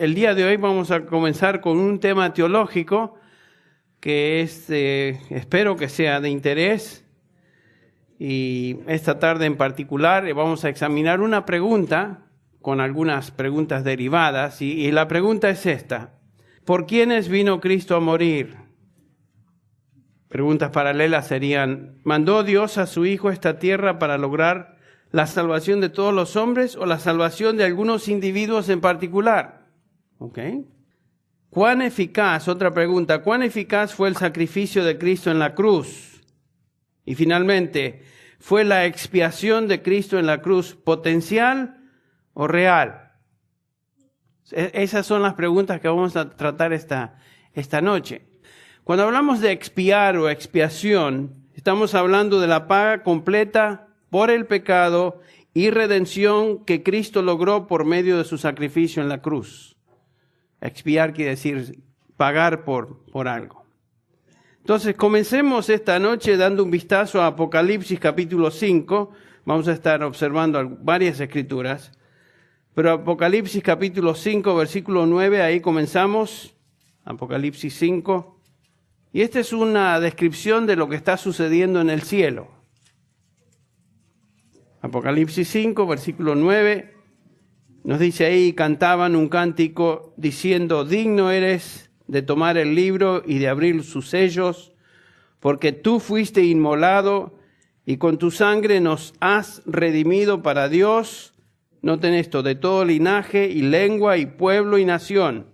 el día de hoy vamos a comenzar con un tema teológico que espero que sea de interés. Y esta tarde en particular vamos a examinar una pregunta con algunas preguntas derivadas. Y la pregunta es esta: ¿por quiénes vino Cristo a morir? Preguntas paralelas serían: ¿mandó Dios a su Hijo a esta tierra para lograr la salvación de todos los hombres o la salvación de algunos individuos en particular? ¿Ok? ¿Cuán eficaz, otra pregunta, cuán eficaz fue el sacrificio de Cristo en la cruz? Y finalmente, ¿fue la expiación de Cristo en la cruz potencial o real? Esas son las preguntas que vamos a tratar esta noche. Cuando hablamos de expiar o expiación, estamos hablando de la paga completa por el pecado y redención que Cristo logró por medio de su sacrificio en la cruz. Expiar quiere decir pagar por algo. Entonces, comencemos esta noche dando un vistazo a Apocalipsis capítulo 5. Vamos a estar observando varias escrituras. Pero Apocalipsis capítulo 5, versículo 9, ahí comenzamos. Apocalipsis 5. Y esta es una descripción de lo que está sucediendo en el cielo. Apocalipsis 5, versículo 9, nos dice ahí: cantaban un cántico diciendo: digno eres de tomar el libro y de abrir sus sellos, porque tú fuiste inmolado y con tu sangre nos has redimido para Dios. Noten esto: de todo linaje y lengua y pueblo y nación,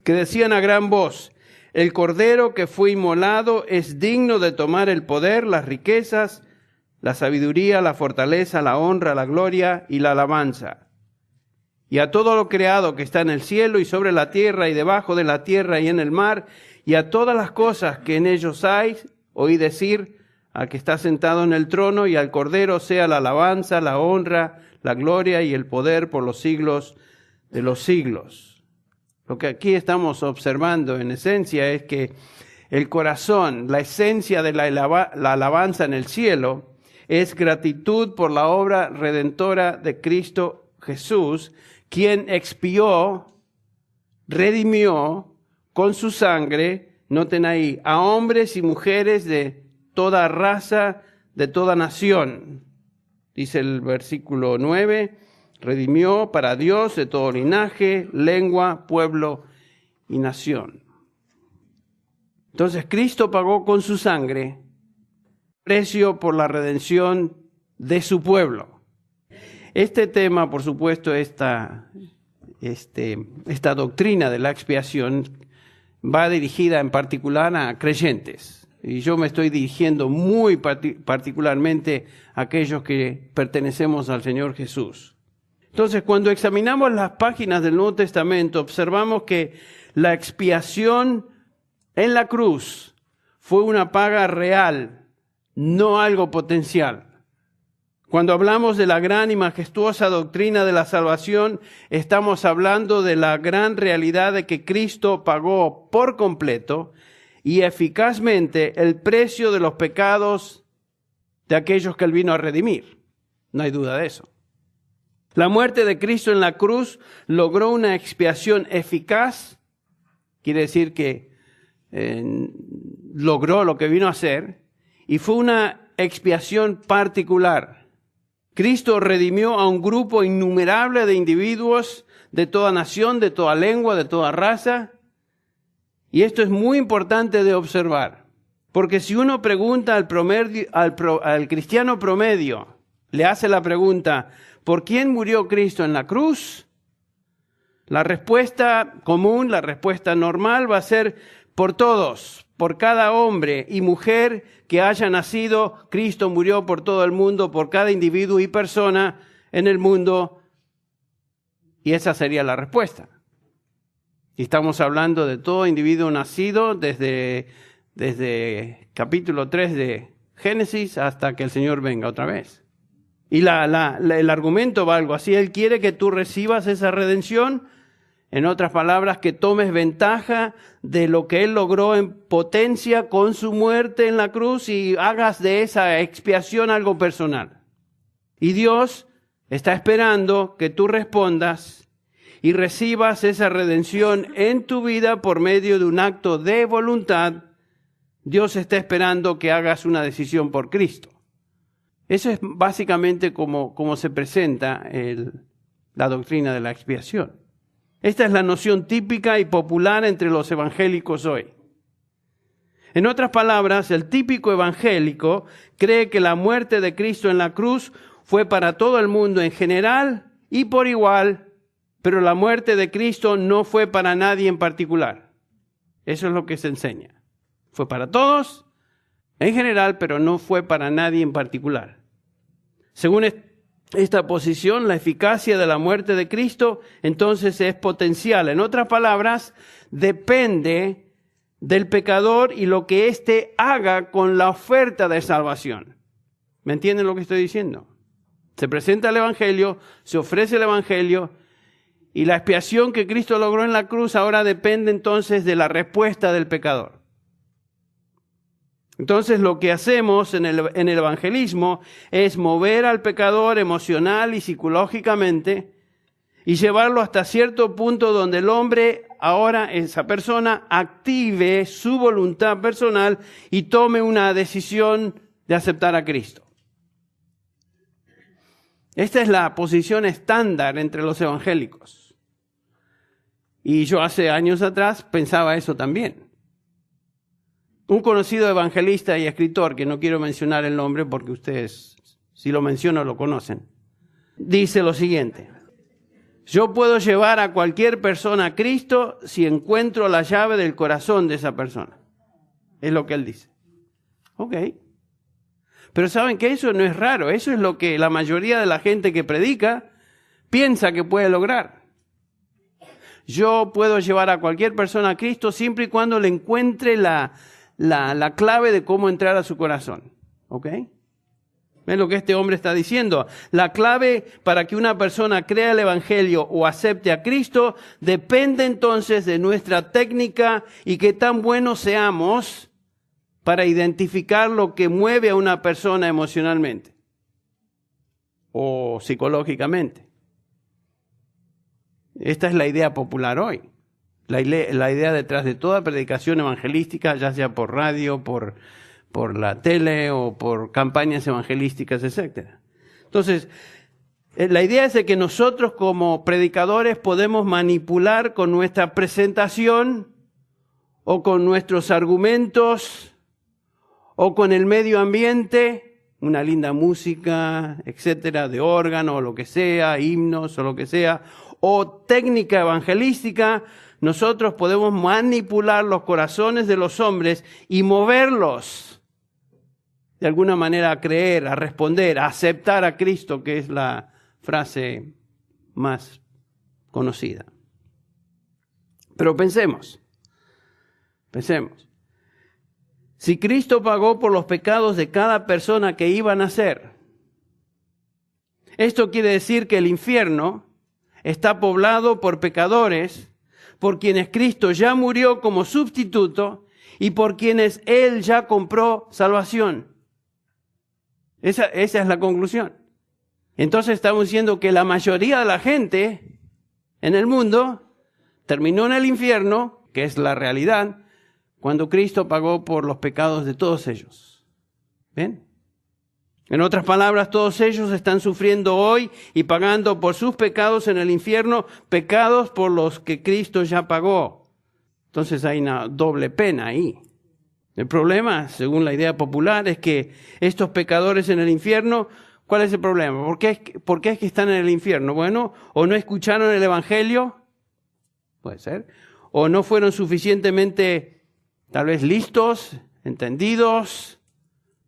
que decían a gran voz: el Cordero que fue inmolado es digno de tomar el poder, las riquezas, la sabiduría, la fortaleza, la honra, la gloria y la alabanza. Y a todo lo creado que está en el cielo y sobre la tierra y debajo de la tierra y en el mar, y a todas las cosas que en ellos hay, oí decir al que está sentado en el trono y al Cordero sea la alabanza, la honra, la gloria y el poder por los siglos de los siglos. Lo que aquí estamos observando en esencia es que el corazón, la esencia de la alabanza en el cielo, es gratitud por la obra redentora de Cristo Jesús, quien expió, redimió con su sangre, noten ahí, a hombres y mujeres de toda raza, de toda nación. Dice el versículo 9, redimió para Dios de todo linaje, lengua, pueblo y nación. Entonces Cristo pagó con su sangre precio por la redención de su pueblo. Este tema, por supuesto, esta doctrina de la expiación va dirigida en particular a creyentes. Y yo me estoy dirigiendo muy particularmente a aquellos que pertenecemos al Señor Jesús. Entonces, cuando examinamos las páginas del Nuevo Testamento, observamos que la expiación en la cruz fue una paga real, no algo potencial. Cuando hablamos de la gran y majestuosa doctrina de la salvación, estamos hablando de la gran realidad de que Cristo pagó por completo y eficazmente el precio de los pecados de aquellos que Él vino a redimir. No hay duda de eso. La muerte de Cristo en la cruz logró una expiación eficaz, quiere decir que logró lo que vino a hacer, y fue una expiación particular. Cristo redimió a un grupo innumerable de individuos de toda nación, de toda lengua, de toda raza. Y esto es muy importante de observar, porque si uno pregunta al cristiano promedio, le hace la pregunta: ¿por quién murió Cristo en la cruz? La respuesta común, la respuesta normal va a ser: por todos. Por cada hombre y mujer que haya nacido, Cristo murió por todo el mundo, por cada individuo y persona en el mundo. Y esa sería la respuesta. Y estamos hablando de todo individuo nacido desde capítulo 3 de Génesis hasta que el Señor venga otra vez. Y el argumento va algo así: Él quiere que tú recibas esa redención. En otras palabras, que tomes ventaja de lo que Él logró en potencia con su muerte en la cruz y hagas de esa expiación algo personal. Y Dios está esperando que tú respondas y recibas esa redención en tu vida por medio de un acto de voluntad, Dios está esperando que hagas una decisión por Cristo. Eso es básicamente como se presenta la doctrina de la expiación. Esta es la noción típica y popular entre los evangélicos hoy. En otras palabras, el típico evangélico cree que la muerte de Cristo en la cruz fue para todo el mundo en general y por igual, pero la muerte de Cristo no fue para nadie en particular. Eso es lo que se enseña. Fue para todos en general, pero no fue para nadie en particular. Según esta posición, la eficacia de la muerte de Cristo entonces es potencial. En otras palabras, depende del pecador y lo que éste haga con la oferta de salvación. ¿Me entienden lo que estoy diciendo? Se presenta el Evangelio, se ofrece el Evangelio, y la expiación que Cristo logró en la cruz ahora depende entonces de la respuesta del pecador. Entonces lo que hacemos en el evangelismo es mover al pecador emocional y psicológicamente y llevarlo hasta cierto punto donde el hombre, ahora esa persona, active su voluntad personal y tome una decisión de aceptar a Cristo. Esta es la posición estándar entre los evangélicos. Y yo hace años atrás pensaba eso también. Un conocido evangelista y escritor, que no quiero mencionar el nombre porque ustedes, si lo menciono, lo conocen, dice lo siguiente: yo puedo llevar a cualquier persona a Cristo si encuentro la llave del corazón de esa persona. Es lo que él dice. Ok. Pero ¿saben que eso no es raro? Eso es lo que la mayoría de la gente que predica piensa que puede lograr. Yo puedo llevar a cualquier persona a Cristo siempre y cuando le encuentre la clave de cómo entrar a su corazón. ¿Ok? ¿Ven lo que este hombre está diciendo? La clave para que una persona crea el Evangelio o acepte a Cristo depende entonces de nuestra técnica y qué tan buenos seamos para identificar lo que mueve a una persona emocionalmente o psicológicamente. Esta es la idea popular hoy. La idea detrás de toda predicación evangelística, ya sea por radio, por la tele o por campañas evangelísticas, etc. Entonces, la idea es de que nosotros como predicadores podemos manipular con nuestra presentación o con nuestros argumentos o con el medio ambiente, una linda música, etcétera, de órgano o lo que sea, himnos o lo que sea, o técnica evangelística. Nosotros podemos manipular los corazones de los hombres y moverlos de alguna manera a creer, a responder, a aceptar a Cristo, que es la frase más conocida. Pero pensemos. Si Cristo pagó por los pecados de cada persona que iba a nacer, esto quiere decir que el infierno está poblado por pecadores, por quienes Cristo ya murió como sustituto y por quienes Él ya compró salvación. Esa es la conclusión. Entonces estamos diciendo que la mayoría de la gente en el mundo terminó en el infierno, que es la realidad, cuando Cristo pagó por los pecados de todos ellos. ¿Ven? En otras palabras, todos ellos están sufriendo hoy y pagando por sus pecados en el infierno, pecados por los que Cristo ya pagó. Entonces hay una doble pena ahí. El problema, según la idea popular, es que estos pecadores en el infierno, ¿cuál es el problema? ¿Por qué es que están en el infierno? Bueno, o no escucharon el Evangelio, puede ser, o no fueron suficientemente, tal vez, listos, entendidos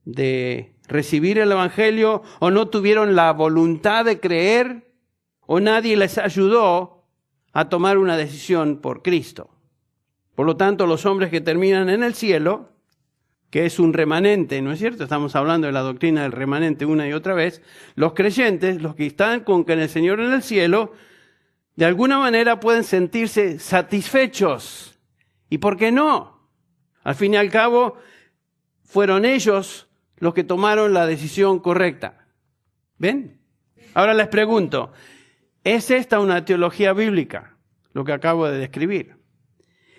de recibir el Evangelio, o no tuvieron la voluntad de creer, o nadie les ayudó a tomar una decisión por Cristo. Por lo tanto, los hombres que terminan en el cielo, que es un remanente, ¿no es cierto? Estamos hablando de la doctrina del remanente una y otra vez. Los creyentes, los que están con el Señor en el cielo, de alguna manera pueden sentirse satisfechos. ¿Y por qué no? Al fin y al cabo, fueron ellos los que tomaron la decisión correcta. ¿Ven? Ahora les pregunto, ¿es esta una teología bíblica? lo que acabo de describir.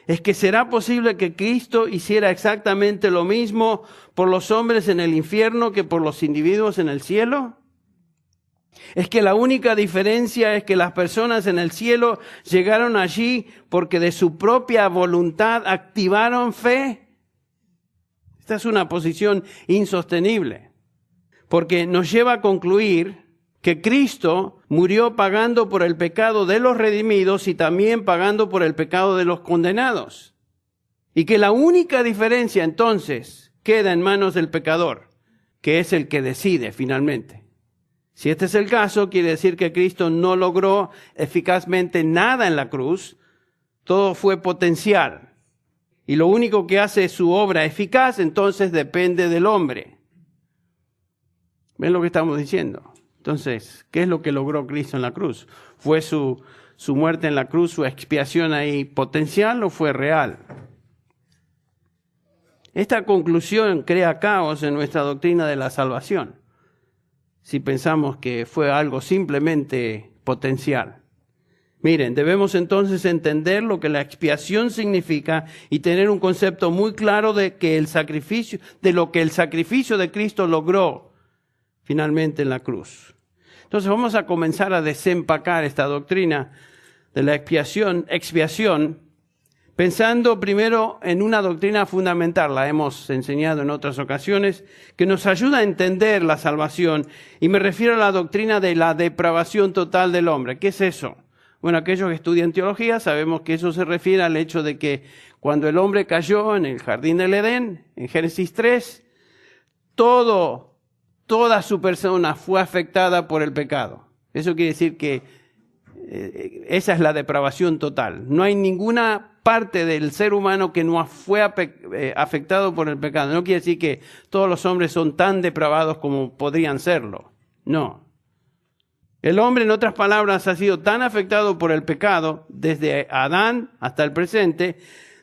Es que será posible que Cristo hiciera exactamente lo mismo por los hombres en el infierno que por los individuos en el cielo. Es que la única diferencia es que las personas en el cielo llegaron allí porque de su propia voluntad activaron fe. Esta es una posición insostenible, porque nos lleva a concluir que Cristo murió pagando por el pecado de los redimidos y también pagando por el pecado de los condenados. Y que la única diferencia entonces queda en manos del pecador, que es el que decide finalmente. Si este es el caso, quiere decir que Cristo no logró eficazmente nada en la cruz, todo fue potencial. Y lo único que hace su obra eficaz, entonces depende del hombre. ¿Ven lo que estamos diciendo? Entonces, ¿qué es lo que logró Cristo en la cruz? ¿Fue su muerte en la cruz, su expiación ahí potencial o fue real? Esta conclusión crea caos en nuestra doctrina de la salvación, si pensamos que fue algo simplemente potencial. Miren, debemos entonces entender lo que la expiación significa y tener un concepto muy claro de lo que el sacrificio de Cristo logró finalmente en la cruz. Entonces vamos a comenzar a desempacar esta doctrina de la expiación, pensando primero en una doctrina fundamental, la hemos enseñado en otras ocasiones, que nos ayuda a entender la salvación, y me refiero a la doctrina de la depravación total del hombre. ¿Qué es eso? Bueno, aquellos que estudian teología sabemos que eso se refiere al hecho de que cuando el hombre cayó en el jardín del Edén, en Génesis 3, toda su persona fue afectada por el pecado. Eso quiere decir que esa es la depravación total. No hay ninguna parte del ser humano que no fue afectado por el pecado. No quiere decir que todos los hombres son tan depravados como podrían serlo. No. El hombre, en otras palabras, ha sido tan afectado por el pecado desde Adán hasta el presente,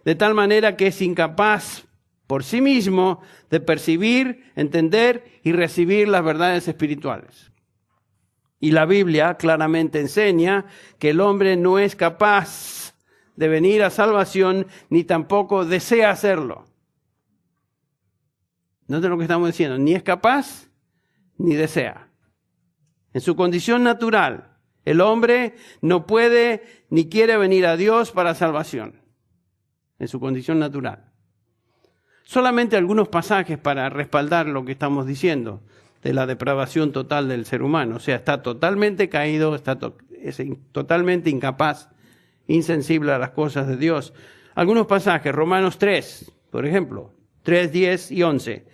de tal manera que es incapaz por sí mismo de percibir, entender y recibir las verdades espirituales. Y la Biblia claramente enseña que el hombre no es capaz de venir a salvación, ni tampoco desea hacerlo. Noten lo que estamos diciendo, ni es capaz, ni desea. En su condición natural, el hombre no puede ni quiere venir a Dios para salvación. En su condición natural. Solamente algunos pasajes para respaldar lo que estamos diciendo de la depravación total del ser humano. O sea, está totalmente caído, es totalmente incapaz, insensible a las cosas de Dios. Algunos pasajes, Romanos 3, por ejemplo, 3, 10 y 11.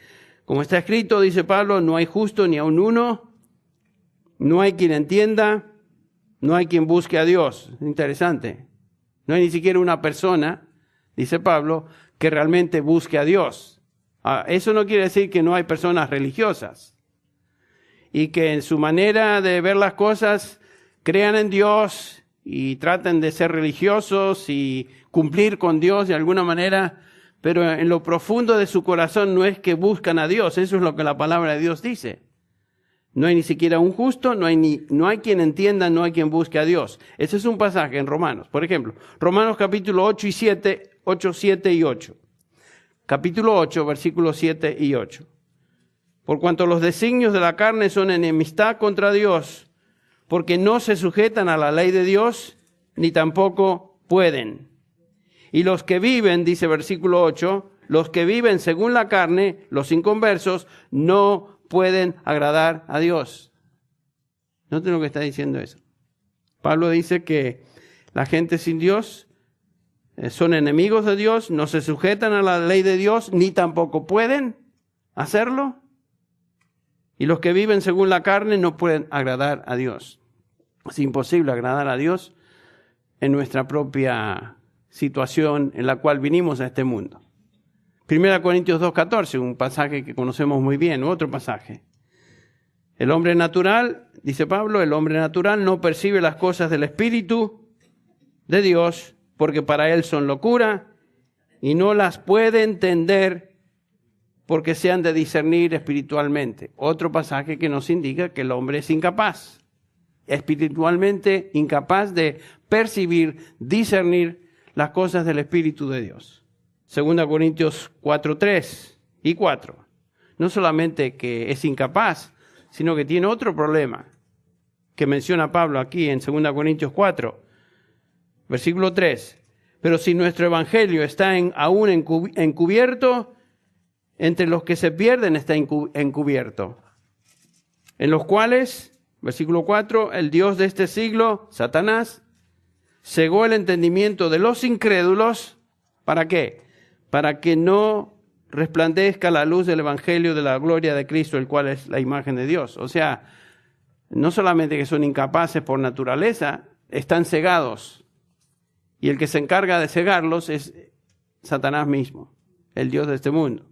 Como está escrito, dice Pablo, no hay justo ni aun uno, no hay quien entienda, no hay quien busque a Dios. Interesante. No hay ni siquiera una persona, dice Pablo, que realmente busque a Dios. Eso no quiere decir que no hay personas religiosas y que en su manera de ver las cosas crean en Dios y traten de ser religiosos y cumplir con Dios de alguna manera, pero en lo profundo de su corazón no es que buscan a Dios. Eso es lo que la palabra de Dios dice. No hay ni siquiera un justo, no hay quien entienda, no hay quien busque a Dios. Ese es un pasaje en Romanos. Por ejemplo, Romanos capítulo 8, 7 y 8. Capítulo 8, versículos 7 y 8. Por cuanto los designios de la carne son enemistad contra Dios, porque no se sujetan a la ley de Dios, ni tampoco pueden. Y los que viven, dice versículo 8, los que viven según la carne, los inconversos, no pueden agradar a Dios. Noten lo que está diciendo eso. Pablo dice que la gente sin Dios son enemigos de Dios, no se sujetan a la ley de Dios, ni tampoco pueden hacerlo. Y los que viven según la carne no pueden agradar a Dios. Es imposible agradar a Dios en nuestra propia situación en la cual vinimos a este mundo. 1 Corintios 2:14, un pasaje que conocemos muy bien, otro pasaje. El hombre natural, dice Pablo, el hombre natural no percibe las cosas del Espíritu de Dios, porque para él son locura, y no las puede entender porque se han de discernir espiritualmente. Otro pasaje que nos indica que el hombre es incapaz. espiritualmente incapaz de percibir, discernir las cosas del Espíritu de Dios. 2 Corintios 4, 3 y 4. No solamente que es incapaz, sino que tiene otro problema que menciona Pablo aquí en 2 Corintios 4, versículo 3. Pero si nuestro evangelio está aún encubierto, entre los que se pierden está encubierto, en los cuales, versículo 4, el Dios de este siglo, Satanás, cegó el entendimiento de los incrédulos. ¿Para qué? Para que no resplandezca la luz del evangelio de la gloria de Cristo, el cual es la imagen de Dios. O sea, no solamente que son incapaces por naturaleza, están cegados. Y el que se encarga de cegarlos es Satanás mismo, el Dios de este mundo.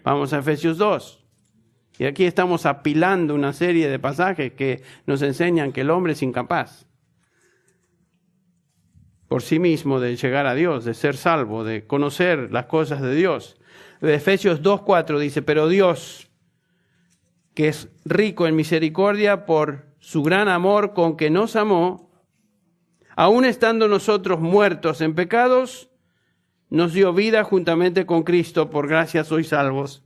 Vamos a Efesios 2. Y aquí estamos apilando una serie de pasajes que nos enseñan que el hombre es incapaz por sí mismo de llegar a Dios, de ser salvo, de conocer las cosas de Dios. Efesios 2:4 dice, pero Dios, que es rico en misericordia por su gran amor con que nos amó, aun estando nosotros muertos en pecados, nos dio vida juntamente con Cristo, por gracia sois salvos.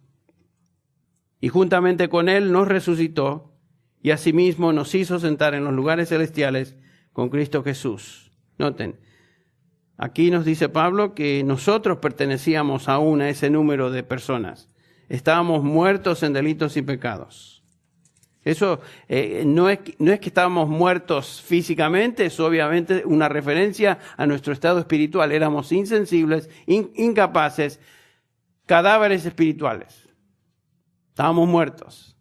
Y juntamente con Él nos resucitó, y asimismo nos hizo sentar en los lugares celestiales con Cristo Jesús. Noten, aquí nos dice Pablo que nosotros pertenecíamos aún a ese número de personas. Estábamos muertos en delitos y pecados. Eso no es que estábamos muertos físicamente, es obviamente una referencia a nuestro estado espiritual. Éramos insensibles, incapaces, cadáveres espirituales. Estábamos muertos.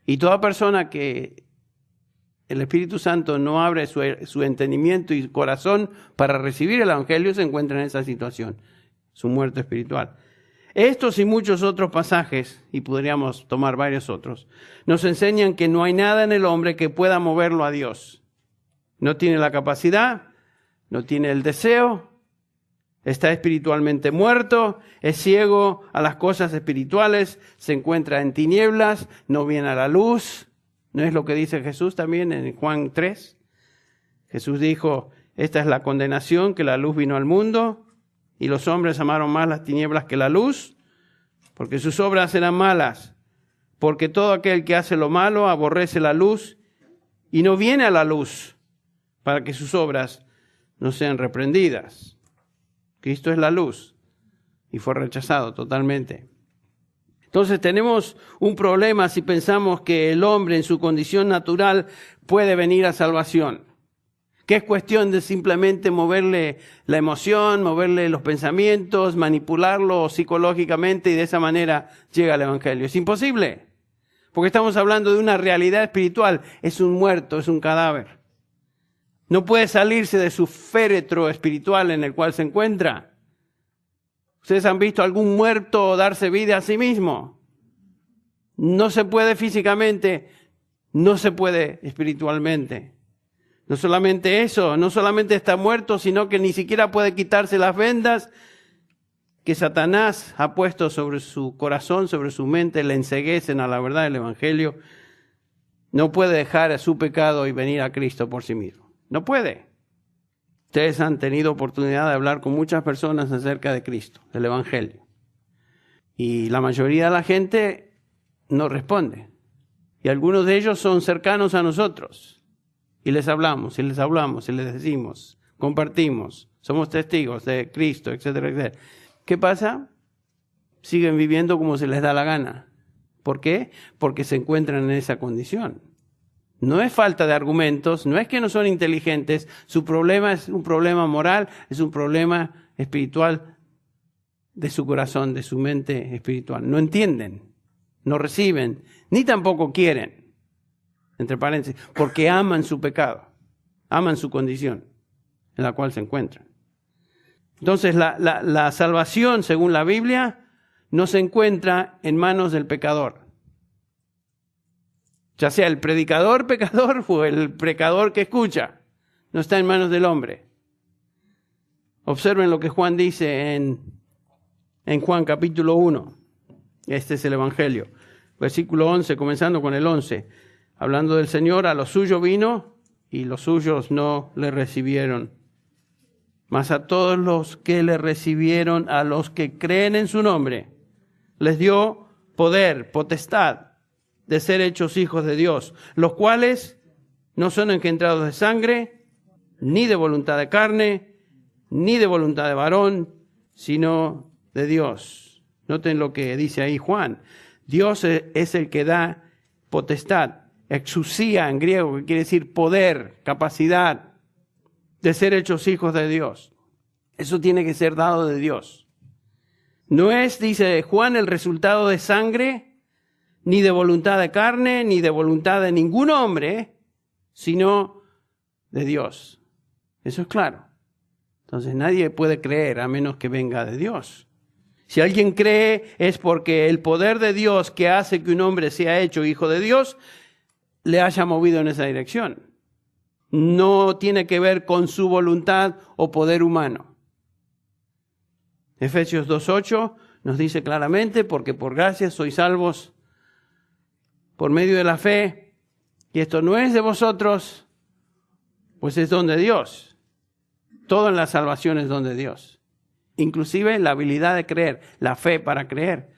Y toda persona que el Espíritu Santo no abre su entendimiento y corazón para recibir el Evangelio se encuentra en esa situación, su muerte espiritual. Estos y muchos otros pasajes, y podríamos tomar varios otros, nos enseñan que no hay nada en el hombre que pueda moverlo a Dios. No tiene la capacidad, no tiene el deseo, está espiritualmente muerto, es ciego a las cosas espirituales, se encuentra en tinieblas, no viene a la luz. ¿No es lo que dice Jesús también en Juan 3? Jesús dijo, esta es la condenación, que la luz vino al mundo, y los hombres amaron más las tinieblas que la luz, porque sus obras eran malas. Porque todo aquel que hace lo malo aborrece la luz y no viene a la luz para que sus obras no sean reprendidas. Cristo es la luz y fue rechazado totalmente. Entonces tenemos un problema si pensamos que el hombre en su condición natural puede venir a salvación. Que es cuestión de simplemente moverle la emoción, moverle los pensamientos, manipularlo psicológicamente y de esa manera llega al Evangelio. Es imposible, porque estamos hablando de una realidad espiritual. Es un muerto, es un cadáver. No puede salirse de su féretro espiritual en el cual se encuentra. ¿Ustedes han visto algún muerto darse vida a sí mismo? No se puede físicamente, no se puede espiritualmente. No solamente eso, no solamente está muerto, sino que ni siquiera puede quitarse las vendas que Satanás ha puesto sobre su corazón, sobre su mente, le enceguecen a la verdad del Evangelio. No puede dejar su pecado y venir a Cristo por sí mismo. No puede. Ustedes han tenido oportunidad de hablar con muchas personas acerca de Cristo, del Evangelio. Y la mayoría de la gente no responde. Y algunos de ellos son cercanos a nosotros. Y les hablamos, y les decimos, compartimos, somos testigos de Cristo, etcétera, etcétera. ¿Qué pasa? Siguen viviendo como se les da la gana. ¿Por qué? Porque se encuentran en esa condición. No es falta de argumentos, no es que no son inteligentes, su problema es un problema moral, es un problema espiritual de su corazón, de su mente espiritual. No entienden, no reciben, ni tampoco quieren. Entre paréntesis, porque aman su pecado, aman su condición en la cual se encuentran. Entonces, la salvación, según la Biblia, no se encuentra en manos del pecador. Ya sea el predicador pecador o el pecador que escucha, no está en manos del hombre. Observen lo que Juan dice en Juan capítulo 1. Este es el Evangelio. Versículo 11, comenzando con el 11. Hablando del Señor, a lo suyo vino y los suyos no le recibieron. Mas a todos los que le recibieron, a los que creen en su nombre, les dio poder, potestad, de ser hechos hijos de Dios, los cuales no son engendrados de sangre, ni de voluntad de carne, ni de voluntad de varón, sino de Dios. Noten lo que dice ahí Juan. Dios es el que da potestad, exousia en griego, que quiere decir poder, capacidad de ser hechos hijos de Dios. Eso tiene que ser dado de Dios. No es, dice Juan, el resultado de sangre, ni de voluntad de carne, ni de voluntad de ningún hombre, sino de Dios. Eso es claro. Entonces nadie puede creer a menos que venga de Dios. Si alguien cree es porque el poder de Dios que hace que un hombre sea hecho hijo de Dios le haya movido en esa dirección. No tiene que ver con su voluntad o poder humano. Efesios 2:8 nos dice claramente, porque por gracia sois salvos por medio de la fe, y esto no es de vosotros, pues es don de Dios. Todo en la salvación es don de Dios. Inclusive la habilidad de creer, la fe para creer.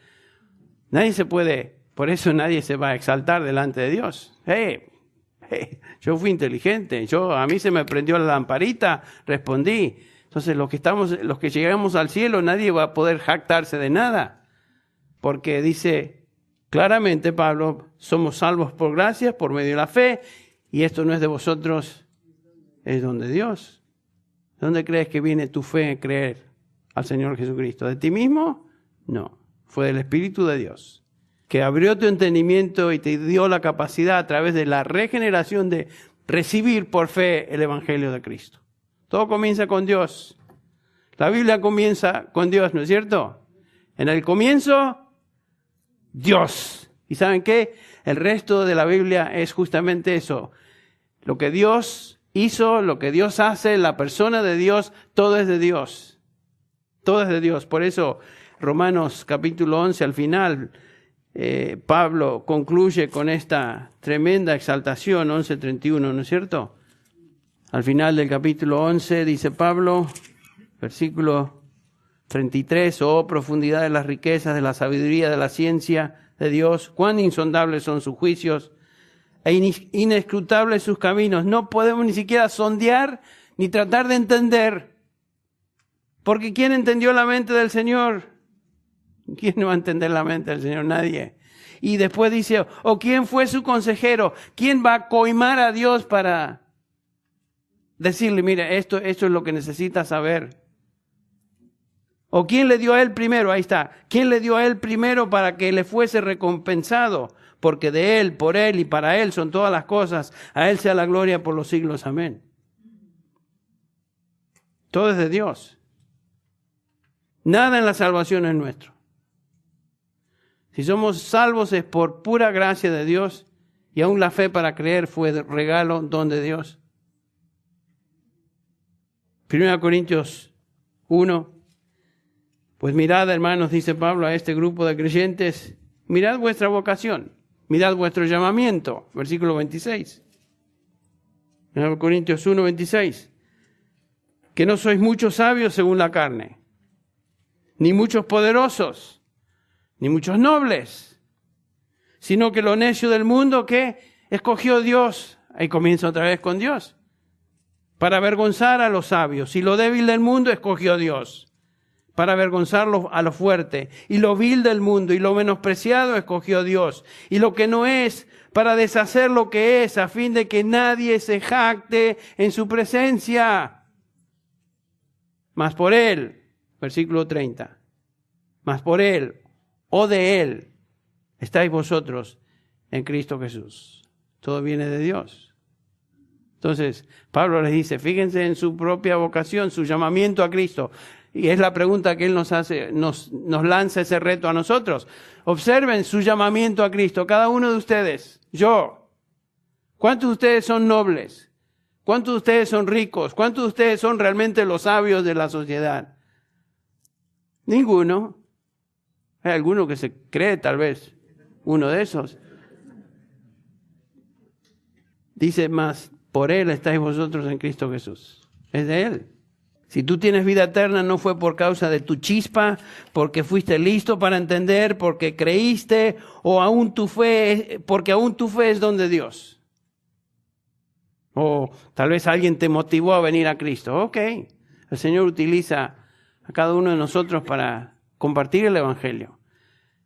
Nadie se puede, por eso nadie se va a exaltar delante de Dios. Yo fui inteligente, a mí se me prendió la lamparita, respondí. Entonces los que llegamos al cielo, nadie va a poder jactarse de nada. Porque dice claramente Pablo, somos salvos por gracia, por medio de la fe, y esto no es de vosotros, es don de Dios. ¿Dónde crees que viene tu fe en creer al Señor Jesucristo? ¿De ti mismo? No, fue del Espíritu de Dios, que abrió tu entendimiento y te dio la capacidad a través de la regeneración de recibir por fe el Evangelio de Cristo. Todo comienza con Dios. La Biblia comienza con Dios, ¿no es cierto? En el comienzo, Dios. ¿Y saben qué? El resto de la Biblia es justamente eso. Lo que Dios hizo, lo que Dios hace, la persona de Dios, todo es de Dios. Todo es de Dios. Por eso, Romanos capítulo 11, al final, Pablo concluye con esta tremenda exaltación, 11:31, ¿no es cierto? Al final del capítulo 11 dice Pablo, versículo 33, oh profundidad de las riquezas, de la sabiduría, de la ciencia de Dios, cuán insondables son sus juicios e inescrutables sus caminos. No podemos ni siquiera sondear ni tratar de entender, porque ¿quién entendió la mente del Señor? ¿Quién no va a entender la mente del Señor? Nadie. Y después dice, ¿o quién fue su consejero? ¿Quién va a coimar a Dios para decirle, mire, esto es lo que necesita saber? ¿O quién le dio a él primero? Ahí está. ¿Quién le dio a él primero para que le fuese recompensado? Porque de él, por él y para él son todas las cosas. A él sea la gloria por los siglos. Amén. Todo es de Dios. Nada en la salvación es nuestro. Si somos salvos es por pura gracia de Dios, y aún la fe para creer fue regalo, don de Dios. 1 Corintios 1. Pues mirad, hermanos, dice Pablo a este grupo de creyentes, mirad vuestra vocación, mirad vuestro llamamiento. Versículo 26. 1 Corintios 1, 26. Que no sois muchos sabios según la carne, ni muchos poderosos, ni muchos nobles, sino que lo necio del mundo que escogió Dios, ahí comienza otra vez con Dios, para avergonzar a los sabios, y lo débil del mundo escogió Dios, para avergonzarlo a lo fuerte, y lo vil del mundo y lo menospreciado escogió Dios, y lo que no es, para deshacer lo que es, a fin de que nadie se jacte en su presencia. Mas por él, versículo 30, mas por él, o de él, estáis vosotros en Cristo Jesús. Todo viene de Dios. Entonces, Pablo les dice, fíjense en su propia vocación, su llamamiento a Cristo. Y es la pregunta que él nos hace, nos lanza ese reto a nosotros. Observen su llamamiento a Cristo, cada uno de ustedes, yo. ¿Cuántos de ustedes son nobles? ¿Cuántos de ustedes son ricos? ¿Cuántos de ustedes son realmente los sabios de la sociedad? Ninguno. Hay alguno que se cree tal vez uno de esos. Dice más, por Él estáis vosotros en Cristo Jesús. Es de Él. Si tú tienes vida eterna, no fue por causa de tu chispa, porque fuiste listo para entender, porque creíste, o aún tu fe, porque aún tu fe es don de Dios. O tal vez alguien te motivó a venir a Cristo. Ok, el Señor utiliza a cada uno de nosotros para compartir el Evangelio.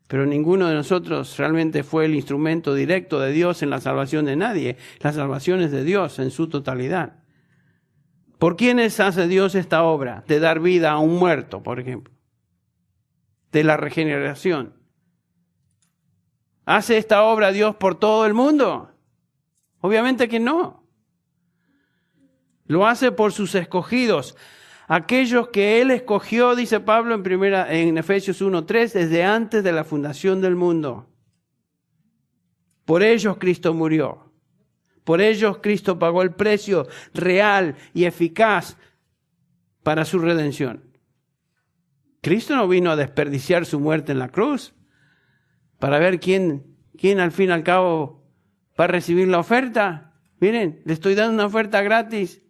Pero ninguno de nosotros realmente fue el instrumento directo de Dios en la salvación de nadie. La salvación es de Dios en su totalidad. ¿Por quiénes hace Dios esta obra? De dar vida a un muerto, por ejemplo. De la regeneración. ¿Hace esta obra Dios por todo el mundo? Obviamente que no. Lo hace por sus escogidos. Aquellos que Él escogió, dice Pablo en Efesios 1:3, desde antes de la fundación del mundo. Por ellos Cristo murió. Por ellos Cristo pagó el precio real y eficaz para su redención. Cristo no vino a desperdiciar su muerte en la cruz para ver quién al fin y al cabo va a recibir la oferta. Miren, le estoy dando una oferta gratis.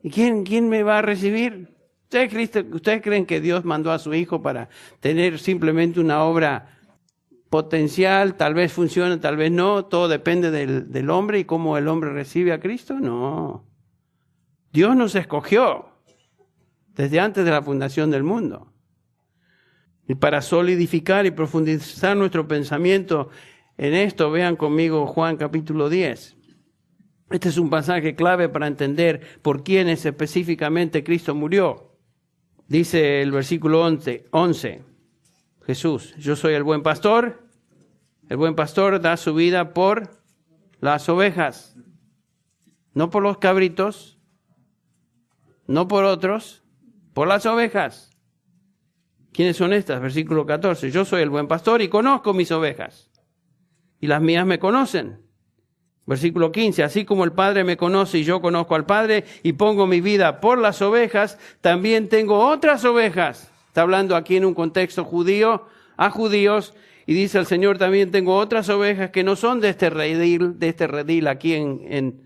¿Y quién me va a recibir? ¿Ustedes creen que Dios mandó a su Hijo para tener simplemente una obra potencial? Tal vez funcione, tal vez no. Todo depende del hombre y cómo el hombre recibe a Cristo. No. Dios nos escogió desde antes de la fundación del mundo. Y para solidificar y profundizar nuestro pensamiento en esto, vean conmigo Juan capítulo 10. Este es un pasaje clave para entender por quiénes específicamente Cristo murió. Dice el versículo 11, Jesús, yo soy el buen pastor. El buen pastor da su vida por las ovejas. No por los cabritos, no por otros, por las ovejas. ¿Quiénes son estas? Versículo 14, yo soy el buen pastor y conozco mis ovejas. Y las mías me conocen. Versículo 15, así como el Padre me conoce y yo conozco al Padre y pongo mi vida por las ovejas, también tengo otras ovejas. Está hablando aquí en un contexto judío, a judíos, y dice el Señor, también tengo otras ovejas que no son de este redil aquí en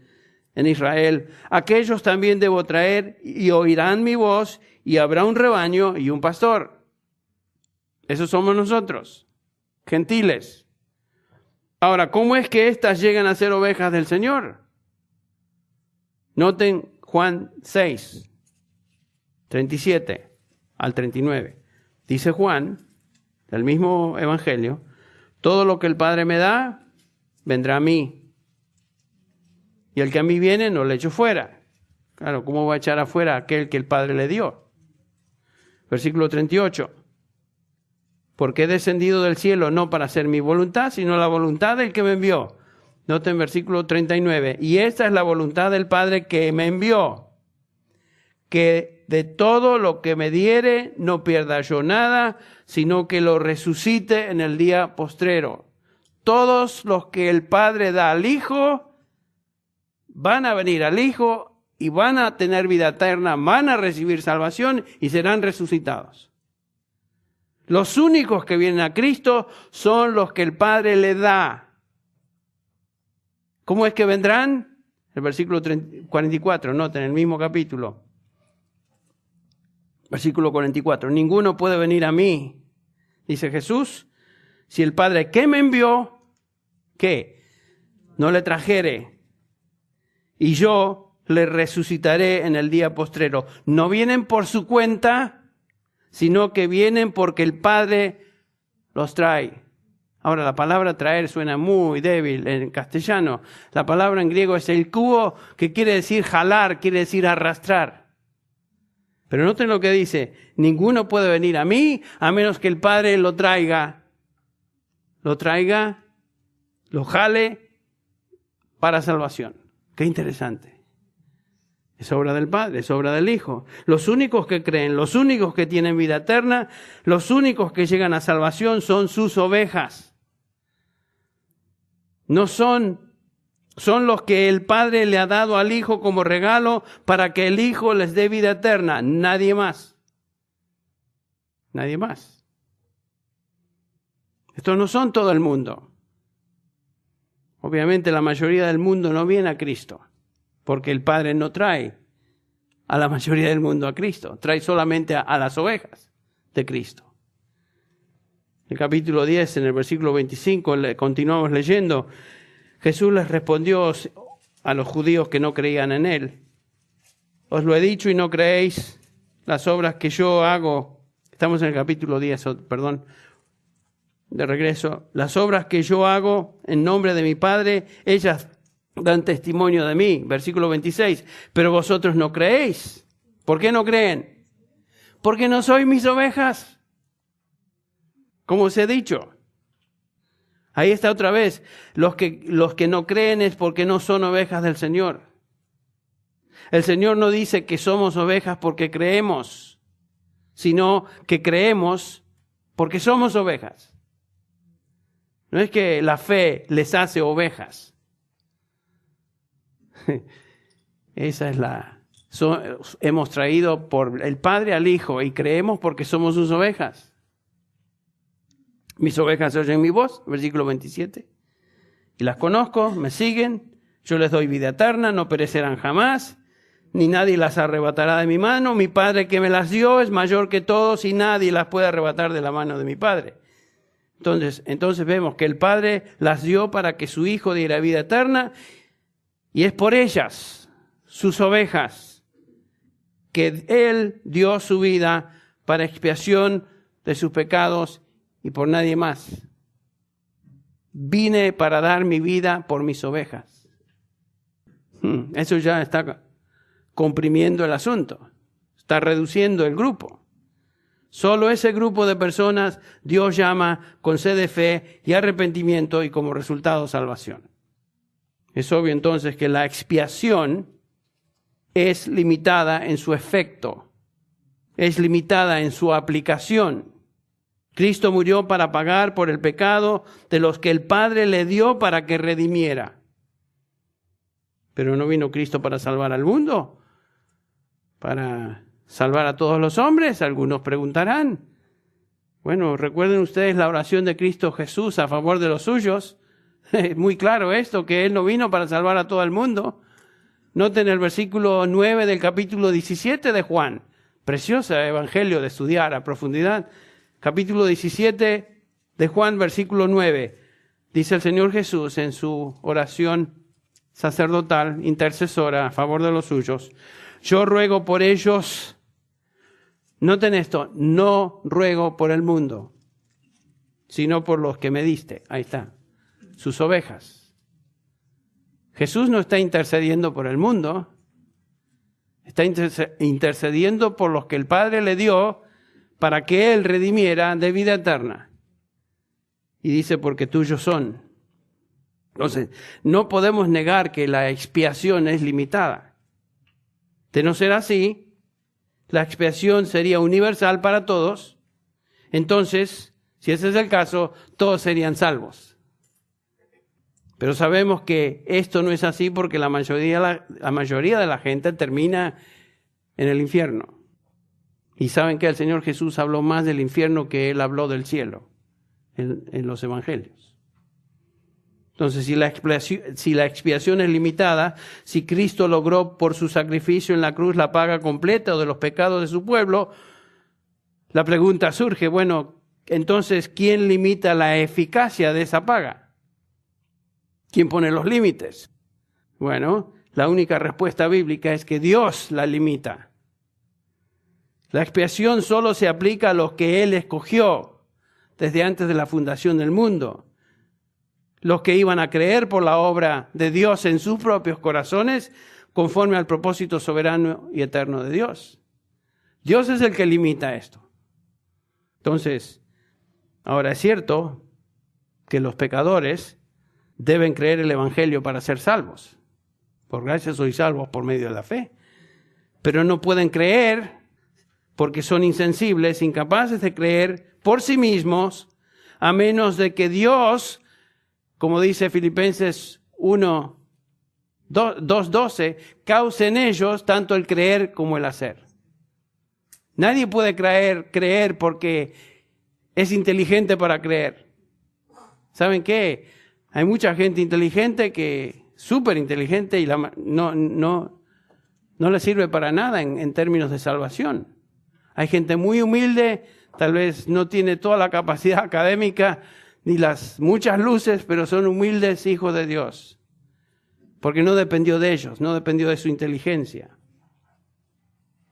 Israel. Aquellos también debo traer y oirán mi voz y habrá un rebaño y un pastor. Esos somos nosotros, gentiles. Ahora, ¿cómo es que éstas llegan a ser ovejas del Señor? Noten Juan 6, 37 al 39. Dice Juan, del mismo evangelio, todo lo que el Padre me da, vendrá a mí. Y el que a mí viene, no le echo fuera. Claro, ¿cómo va a echar afuera a aquel que el Padre le dio? Versículo 38. Porque he descendido del cielo no para hacer mi voluntad, sino la voluntad del que me envió. Noten versículo 39. Y esta es la voluntad del Padre que me envió, que de todo lo que me diere no pierda yo nada, sino que lo resucite en el día postrero. Todos los que el Padre da al Hijo, van a venir al Hijo y van a tener vida eterna, van a recibir salvación y serán resucitados. Los únicos que vienen a Cristo son los que el Padre le da. ¿Cómo es que vendrán? El versículo 44, noten, en el mismo capítulo. Versículo 44. Ninguno puede venir a mí, dice Jesús, si el Padre que me envió, ¿qué? No le trajere. Y yo le resucitaré en el día postrero. No vienen por su cuenta, sino que vienen porque el Padre los trae. Ahora, la palabra traer suena muy débil en castellano. La palabra en griego es el kuo, que quiere decir jalar, quiere decir arrastrar. Pero noten lo que dice, ninguno puede venir a mí a menos que el Padre lo traiga, lo jale para salvación. Qué interesante. Es obra del Padre, es obra del Hijo. Los únicos que creen, los únicos que tienen vida eterna, los únicos que llegan a salvación son sus ovejas. No son los que el Padre le ha dado al Hijo como regalo para que el Hijo les dé vida eterna. Nadie más. Nadie más. Estos no son todo el mundo. Obviamente la mayoría del mundo no viene a Cristo. porque el Padre no trae a la mayoría del mundo a Cristo, trae solamente a las ovejas de Cristo. En el capítulo 10, en el versículo 25, continuamos leyendo, Jesús les respondió a los judíos que no creían en Él: os lo he dicho y no creéis. Las obras que yo hago, estamos en el capítulo 10, perdón, de regreso, las obras que yo hago en nombre de mi Padre, ellas dan testimonio de mí. Versículo 26, pero vosotros no creéis. ¿Por qué no creen? Porque no sois mis ovejas, como os he dicho. Ahí está otra vez, los que no creen es porque no son ovejas del Señor. El Señor no dice que somos ovejas porque creemos, sino que creemos porque somos ovejas. No es que la fe les hace ovejas. Esa es hemos traído por el Padre al Hijo y creemos porque somos sus ovejas. Mis ovejas oyen mi voz, versículo 27. Y las conozco, me siguen, yo les doy vida eterna, no perecerán jamás, ni nadie las arrebatará de mi mano. Mi Padre que me las dio es mayor que todos y nadie las puede arrebatar de la mano de mi Padre. Entonces vemos que el Padre las dio para que su Hijo diera vida eterna, y es por ellas, sus ovejas, que Él dio su vida para expiación de sus pecados y por nadie más. Vine para dar mi vida por mis ovejas. Eso ya está comprimiendo el asunto, está reduciendo el grupo. Solo ese grupo de personas Dios llama, concede fe y arrepentimiento y como resultado salvación. Es obvio entonces que la expiación es limitada en su efecto, es limitada en su aplicación. Cristo murió para pagar por el pecado de los que el Padre le dio para que redimiera. Pero ¿no vino Cristo para salvar al mundo? ¿Para salvar a todos los hombres? Algunos preguntarán. Bueno, recuerden ustedes la oración de Cristo Jesús a favor de los suyos. Es muy claro esto, que Él no vino para salvar a todo el mundo. Noten el versículo 9 del capítulo 17 de Juan. Preciosa evangelio de estudiar a profundidad. Capítulo 17 de Juan, versículo 9. Dice el Señor Jesús en su oración sacerdotal, intercesora a favor de los suyos: yo ruego por ellos. Noten esto, no ruego por el mundo, sino por los que me diste. Ahí está, sus ovejas. Jesús no está intercediendo por el mundo, está intercediendo por los que el Padre le dio para que Él redimiera de vida eterna. Y dice, porque tuyos son. Entonces, no podemos negar que la expiación es limitada. De no ser así, la expiación sería universal para todos. Entonces, si ese es el caso, todos serían salvos. Pero sabemos que esto no es así porque la mayoría de la gente termina en el infierno. Y saben que el Señor Jesús habló más del infierno que Él habló del cielo en los evangelios. Entonces, si la expiación es limitada, si Cristo logró por su sacrificio en la cruz la paga completa de los pecados de su pueblo, la pregunta surge, bueno, entonces, ¿quién limita la eficacia de esa paga? ¿Quién pone los límites? Bueno, la única respuesta bíblica es que Dios la limita. La expiación solo se aplica a los que Él escogió desde antes de la fundación del mundo. Los que iban a creer por la obra de Dios en sus propios corazones, conforme al propósito soberano y eterno de Dios. Dios es el que limita esto. Entonces, ahora es cierto que los pecadores deben creer el Evangelio para ser salvos. Por gracia sois salvos por medio de la fe. Pero no pueden creer porque son insensibles, incapaces de creer por sí mismos, a menos de que Dios, como dice Filipenses 2:12, cause en ellos tanto el creer como el hacer. Nadie puede creer porque es inteligente para creer. ¿Saben qué? Hay mucha gente inteligente que súper inteligente y no le sirve para nada en términos de salvación. Hay gente muy humilde, tal vez no tiene toda la capacidad académica ni las muchas luces, pero son humildes hijos de Dios. Porque no dependió de ellos, no dependió de su inteligencia.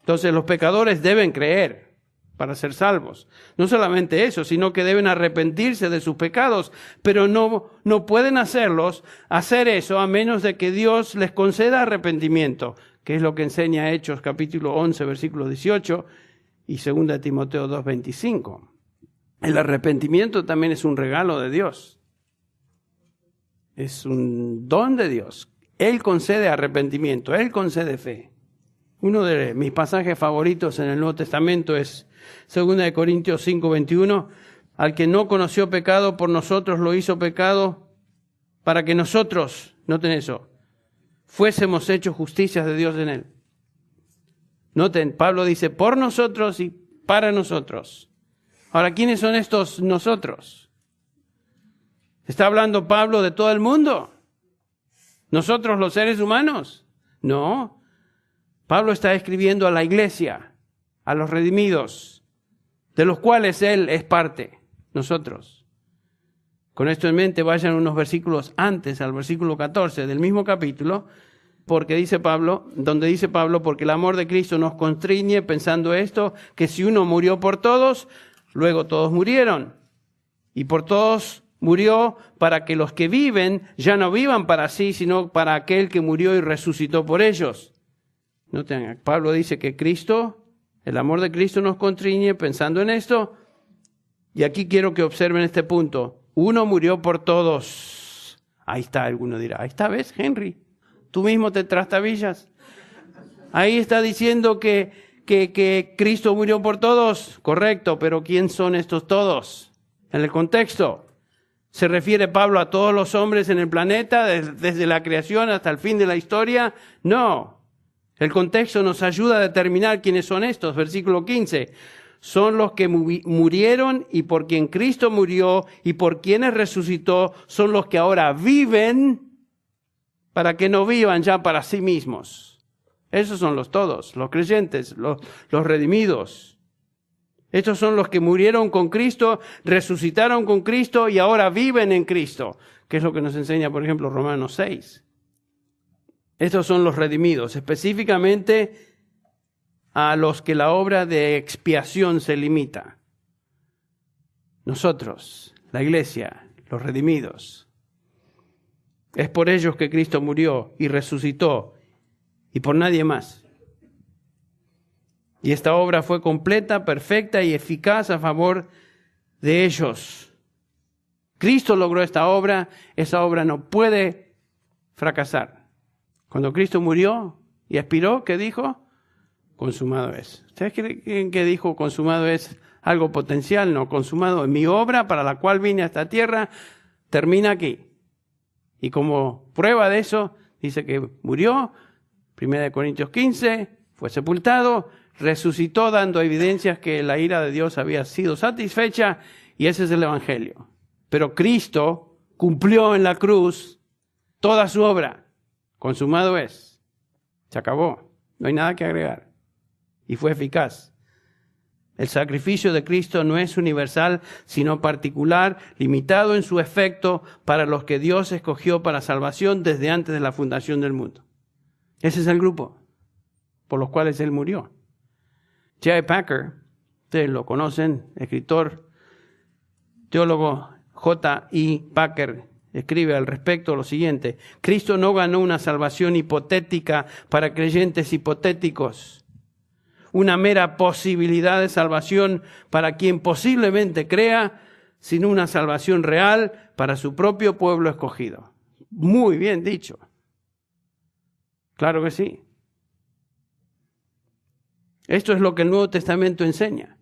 Entonces los pecadores deben creer para ser salvos. No solamente eso, sino que deben arrepentirse de sus pecados, pero no pueden hacer eso a menos de que Dios les conceda arrepentimiento, que es lo que enseña Hechos capítulo 11, versículo 18 y 2 Timoteo 2, 25. El arrepentimiento también es un regalo de Dios. Es un don de Dios. Él concede arrepentimiento, Él concede fe. Uno de mis pasajes favoritos en el Nuevo Testamento es 2 Corintios 5, 21. Al que no conoció pecado, por nosotros lo hizo pecado, para que nosotros, noten eso, fuésemos hechos justicias de Dios en Él. Noten, Pablo dice por nosotros y para nosotros. Ahora, ¿quiénes son estos nosotros? ¿Está hablando Pablo de todo el mundo? ¿Nosotros los seres humanos? No. Pablo está escribiendo a la iglesia, a los redimidos, de los cuales él es parte, nosotros. Con esto en mente, vayan unos versículos antes, al versículo 14 del mismo capítulo, porque dice Pablo, porque el amor de Cristo nos constriñe pensando esto, que si uno murió por todos, luego todos murieron. Y por todos murió para que los que viven ya no vivan para sí, sino para aquel que murió y resucitó por ellos. Noten, Pablo dice que Cristo, el amor de Cristo nos constriñe pensando en esto. Y aquí quiero que observen este punto. Uno murió por todos. Ahí está, alguno dirá, ahí está, ¿ves, Henry? Tú mismo te trastabillas. Ahí está diciendo que Cristo murió por todos. Correcto, pero ¿quién son estos todos? En el contexto, ¿se refiere Pablo a todos los hombres en el planeta, desde la creación hasta el fin de la historia? No. El contexto nos ayuda a determinar quiénes son estos. Versículo 15. Son los que murieron y por quien Cristo murió y por quienes resucitó, son los que ahora viven para que no vivan ya para sí mismos. Esos son los todos, los creyentes, los redimidos. Estos son los que murieron con Cristo, resucitaron con Cristo y ahora viven en Cristo, que es lo que nos enseña, por ejemplo, Romanos 6. Estos son los redimidos, específicamente a los que la obra de expiación se limita. Nosotros, la iglesia, los redimidos. Es por ellos que Cristo murió y resucitó, y por nadie más. Y esta obra fue completa, perfecta y eficaz a favor de ellos. Cristo logró esta obra, esa obra no puede fracasar. Cuando Cristo murió y expiró, ¿qué dijo? Consumado es. ¿Ustedes creen que dijo consumado es algo potencial? No, consumado es mi obra para la cual vine a esta tierra, termina aquí. Y como prueba de eso, dice que murió, 1 Corintios 15, fue sepultado, resucitó dando evidencias que la ira de Dios había sido satisfecha, y ese es el Evangelio. Pero Cristo cumplió en la cruz toda su obra. Consumado es. Se acabó. No hay nada que agregar. Y fue eficaz. El sacrificio de Cristo no es universal, sino particular, limitado en su efecto para los que Dios escogió para salvación desde antes de la fundación del mundo. Ese es el grupo por los cuales Él murió. J.I. Packer, ustedes lo conocen, escritor, teólogo J.I. Packer, escribe al respecto lo siguiente: Cristo no ganó una salvación hipotética para creyentes hipotéticos, una mera posibilidad de salvación para quien posiblemente crea, sino una salvación real para su propio pueblo escogido. Muy bien dicho. Claro que sí. Esto es lo que el Nuevo Testamento enseña.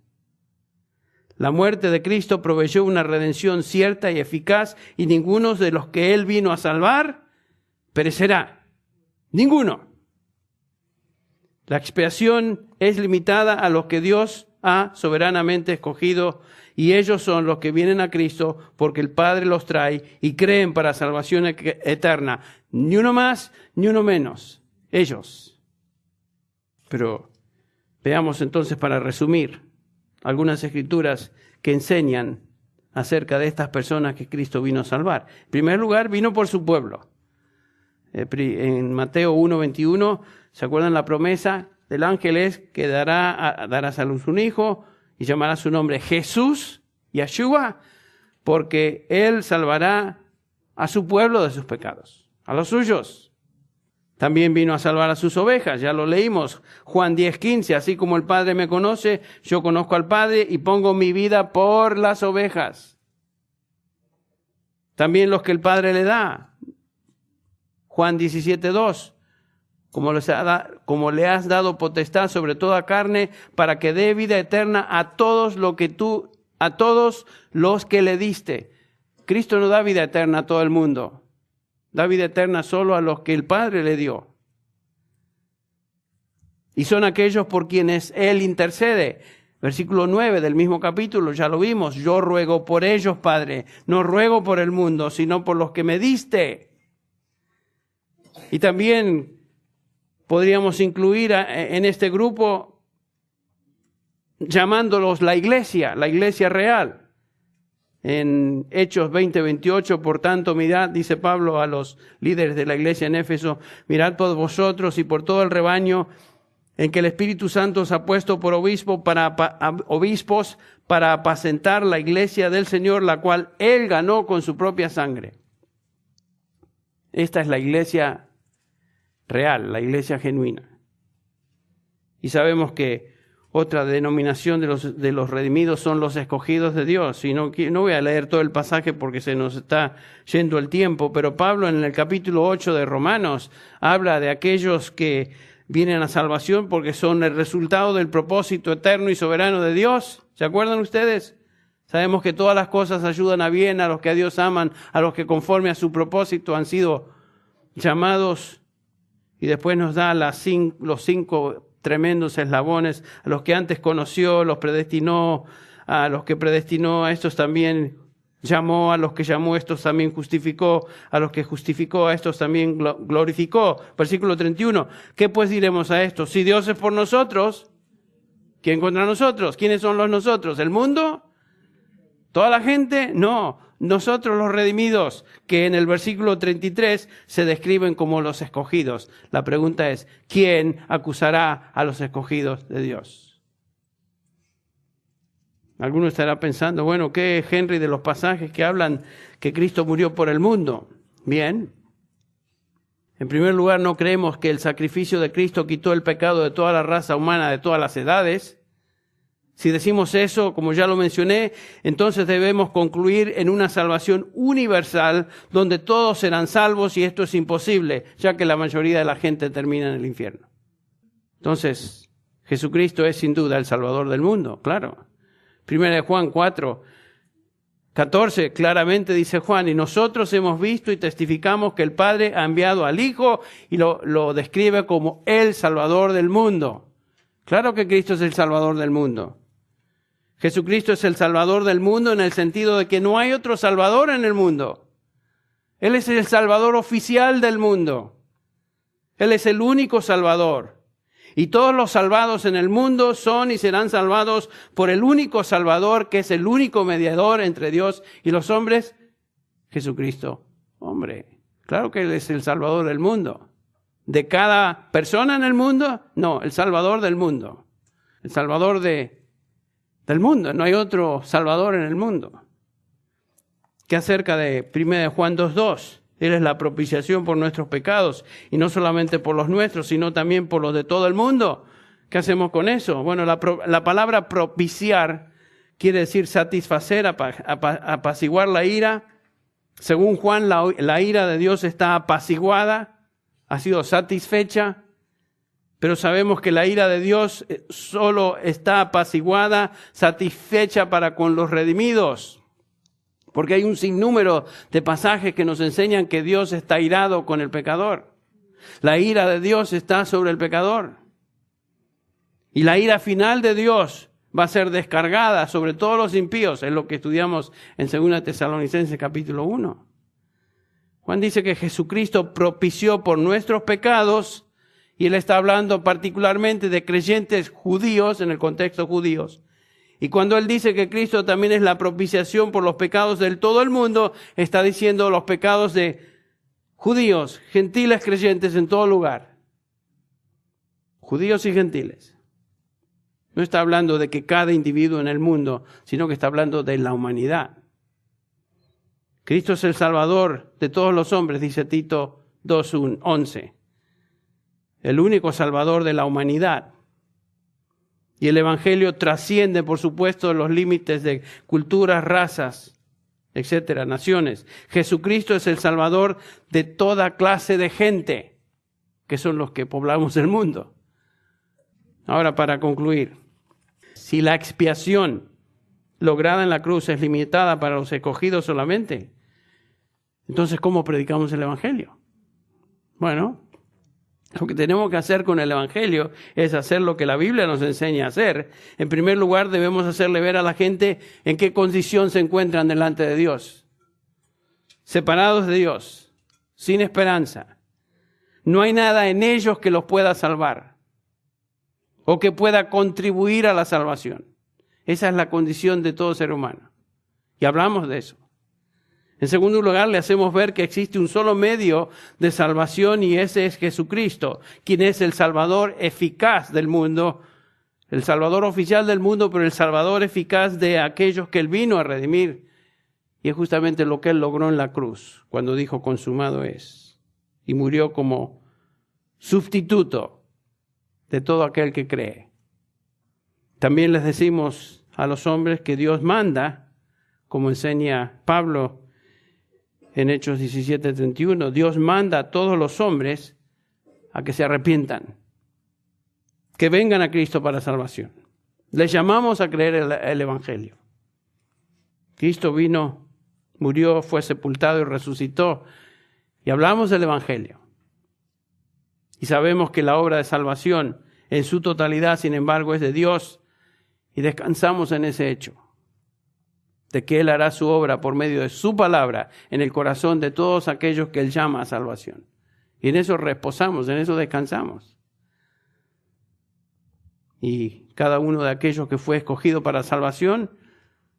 La muerte de Cristo proveyó una redención cierta y eficaz, y ninguno de los que Él vino a salvar perecerá. Ninguno. La expiación es limitada a los que Dios ha soberanamente escogido, y ellos son los que vienen a Cristo porque el Padre los trae y creen para salvación eterna. Ni uno más, ni uno menos. Ellos. Pero veamos entonces, para resumir, algunas escrituras que enseñan acerca de estas personas que Cristo vino a salvar. En primer lugar, vino por su pueblo. En Mateo 1:21, ¿se acuerdan la promesa del ángel? Es que darás a luz un hijo y llamará su nombre Jesús, Yeshua, porque él salvará a su pueblo de sus pecados, a los suyos. También vino a salvar a sus ovejas, ya lo leímos, Juan 10:15, así como el Padre me conoce, yo conozco al Padre y pongo mi vida por las ovejas. También los que el Padre le da, Juan 17:2, como le has dado potestad sobre toda carne, para que dé vida eterna a todos los que le diste. Cristo no da vida eterna a todo el mundo. Da vida eterna solo a los que el Padre le dio. Y son aquellos por quienes Él intercede. Versículo 9 del mismo capítulo, ya lo vimos. Yo ruego por ellos, Padre. No ruego por el mundo, sino por los que me diste. Y también podríamos incluir en este grupo, llamándolos la iglesia real. En Hechos 20:28, por tanto, mirad, dice Pablo a los líderes de la iglesia en Éfeso, mirad por vosotros y por todo el rebaño en que el Espíritu Santo os ha puesto por obispos para apacentar la iglesia del Señor, la cual Él ganó con su propia sangre. Esta es la iglesia real, la iglesia genuina. Y sabemos que otra denominación de los redimidos son los escogidos de Dios. Y no voy a leer todo el pasaje porque se nos está yendo el tiempo, pero Pablo en el capítulo 8 de Romanos habla de aquellos que vienen a salvación porque son el resultado del propósito eterno y soberano de Dios. ¿Se acuerdan ustedes? Sabemos que todas las cosas ayudan a bien a los que a Dios aman, a los que conforme a su propósito han sido llamados. Y después nos da los 5 tremendos eslabones: a los que antes conoció, los predestinó; a los que predestinó, a estos también llamó; a los que llamó, a estos también justificó; a los que justificó, a estos también glorificó. Versículo 31, ¿qué pues diremos a esto? Si Dios es por nosotros, ¿quién contra nosotros? ¿Quiénes son los nosotros? ¿El mundo? ¿Toda la gente? No. Nosotros los redimidos, que en el versículo 33 se describen como los escogidos. La pregunta es, ¿quién acusará a los escogidos de Dios? Alguno estará pensando, bueno, ¿qué, Henry, de los pasajes que hablan que Cristo murió por el mundo? Bien. En primer lugar, no creemos que el sacrificio de Cristo quitó el pecado de toda la raza humana, de todas las edades. Si decimos eso, como ya lo mencioné, entonces debemos concluir en una salvación universal donde todos serán salvos, y esto es imposible, ya que la mayoría de la gente termina en el infierno. Entonces, Jesucristo es sin duda el Salvador del mundo, claro. 1 Juan 4:14, claramente dice Juan, y nosotros hemos visto y testificamos que el Padre ha enviado al Hijo, y lo describe como el Salvador del mundo. Claro que Cristo es el Salvador del mundo. Jesucristo es el Salvador del mundo en el sentido de que no hay otro Salvador en el mundo. Él es el Salvador oficial del mundo. Él es el único Salvador. Y todos los salvados en el mundo son y serán salvados por el único Salvador, que es el único mediador entre Dios y los hombres, Jesucristo. Hombre, claro que Él es el Salvador del mundo. ¿De cada persona en el mundo? No, el Salvador del mundo. El Salvador del mundo. No hay otro Salvador en el mundo. ¿Qué acerca de 1 Juan 2:2? Él es la propiciación por nuestros pecados, y no solamente por los nuestros, sino también por los de todo el mundo. ¿Qué hacemos con eso? Bueno, la palabra propiciar quiere decir satisfacer, apaciguar la ira. Según Juan, la ira de Dios está apaciguada, ha sido satisfecha. Pero sabemos que la ira de Dios solo está apaciguada, satisfecha para con los redimidos. Porque hay un sinnúmero de pasajes que nos enseñan que Dios está irado con el pecador. La ira de Dios está sobre el pecador. Y la ira final de Dios va a ser descargada sobre todos los impíos, es lo que estudiamos en 2 Tesalonicenses capítulo 1. Juan dice que Jesucristo propició por nuestros pecados, y él está hablando particularmente de creyentes judíos, en el contexto judíos. Y cuando él dice que Cristo también es la propiciación por los pecados de todo el mundo, está diciendo los pecados de judíos, gentiles creyentes en todo lugar. Judíos y gentiles. No está hablando de que cada individuo en el mundo, sino que está hablando de la humanidad. Cristo es el Salvador de todos los hombres, dice Tito 2:11. El único Salvador de la humanidad. Y el Evangelio trasciende, por supuesto, los límites de culturas, razas, etcétera, naciones. Jesucristo es el Salvador de toda clase de gente, que son los que poblamos el mundo. Ahora, para concluir, si la expiación lograda en la cruz es limitada para los escogidos solamente, entonces, ¿cómo predicamos el Evangelio? Bueno, lo que tenemos que hacer con el Evangelio es hacer lo que la Biblia nos enseña a hacer. En primer lugar, debemos hacerle ver a la gente en qué condición se encuentran delante de Dios. Separados de Dios, sin esperanza. No hay nada en ellos que los pueda salvar o que pueda contribuir a la salvación. Esa es la condición de todo ser humano. Y hablamos de eso. En segundo lugar, le hacemos ver que existe un solo medio de salvación y ese es Jesucristo, quien es el Salvador eficaz del mundo, el Salvador oficial del mundo, pero el Salvador eficaz de aquellos que Él vino a redimir. Y es justamente lo que Él logró en la cruz, cuando dijo consumado es. Y murió como sustituto de todo aquel que cree. También les decimos a los hombres que Dios manda, como enseña Pablo en Hechos 17:31, Dios manda a todos los hombres a que se arrepientan, que vengan a Cristo para salvación. Les llamamos a creer el Evangelio. Cristo vino, murió, fue sepultado y resucitó. Y hablamos del Evangelio. Y sabemos que la obra de salvación en su totalidad, sin embargo, es de Dios. Y descansamos en ese hecho, de que Él hará su obra por medio de su palabra en el corazón de todos aquellos que Él llama a salvación. Y en eso reposamos, en eso descansamos. Y cada uno de aquellos que fue escogido para salvación,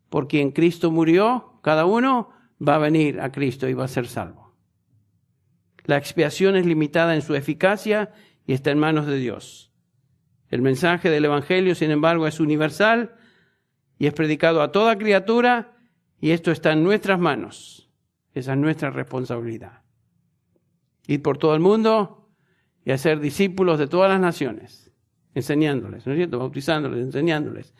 por quien Cristo murió, cada uno va a venir a Cristo y va a ser salvo. La expiación es limitada en su eficacia y está en manos de Dios. El mensaje del Evangelio, sin embargo, es universal y es predicado a toda criatura, y esto está en nuestras manos. Esa es nuestra responsabilidad. Ir por todo el mundo y hacer discípulos de todas las naciones, enseñándoles, ¿no es cierto? Bautizándoles, enseñándoles.